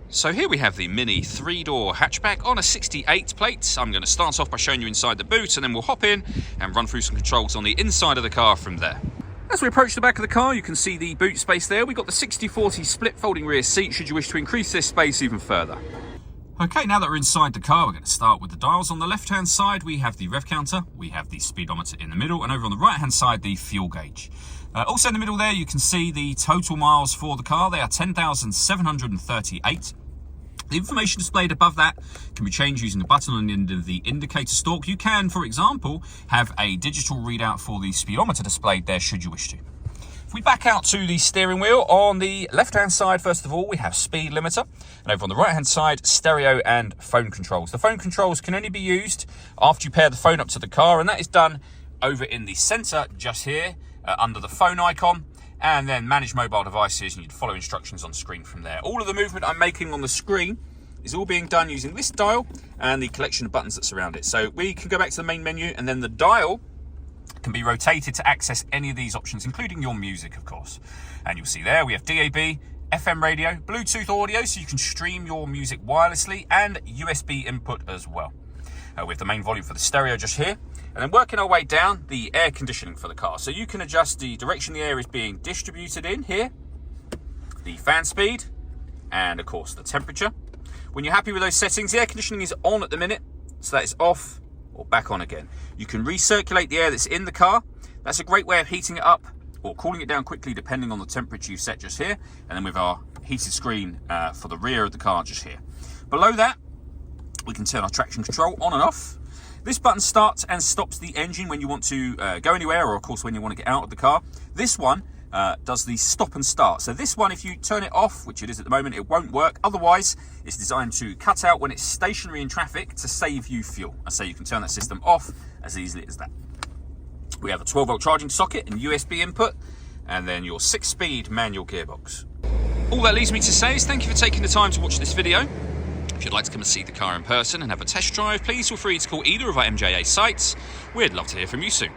So here we have the Mini 3-door hatchback on a 68 plate. I'm going to start off by showing you inside the boot, and then we'll hop in and run through some controls on the inside of the car from there. As we approach the back of the car, you can see the boot space there. We've got the 60/40 split folding rear seat should you wish to increase this space even further. Okay, now that we're inside the car, we're going to start with the dials. On the left-hand side, we have the rev counter, we have the speedometer in the middle, and over on the right-hand side, the fuel gauge. Also in the middle there, you can see the total miles for the car. They are 10,738. The information displayed above that can be changed using the button on the end of the indicator stalk. You can, for example, have a digital readout for the speedometer displayed there should you wish to. If we back out to the steering wheel, on the left-hand side, first of all, we have speed limiter. And over on the right-hand side, stereo and phone controls. The phone controls can only be used after you pair the phone up to the car, and that is done over in the center just here, under the phone icon. And then manage mobile devices, and you'd follow instructions on screen from there. All of the movement I'm making on the screen is all being done using this dial and the collection of buttons that surround it. So we can go back to the main menu, and then the dial can be rotated to access any of these options, including your music, of course. And you'll see there we have DAB, FM radio, Bluetooth audio, so you can stream your music wirelessly, and USB input as well. We have the main volume for the stereo just here. And then working our way down, the air conditioning for the car. So you can adjust the direction the air is being distributed in here, the fan speed, and of course the temperature. When you're happy with those settings, the air conditioning is on at the minute, so that is off or back on again. You can recirculate the air that's in the car. That's a great way of heating it up or cooling it down quickly depending on the temperature you've set just here. And then with our heated screen for the rear of the car just here. Below that, we can turn our traction control on and off. This button starts and stops the engine when you want to go anywhere, or of course when you want to get out of the car. This one does the stop and start. So this one, if you turn it off, which it is at the moment, it won't work. Otherwise, it's designed to cut out when it's stationary in traffic to save you fuel. And so you can turn that system off as easily as that. We have a 12-volt charging socket and USB input, and then your 6-speed manual gearbox. All that leaves me to say is thank you for taking the time to watch this video. If you'd like to come and see the car in person and have a test drive, please feel free to call either of our MJA sites. We'd love to hear from you soon.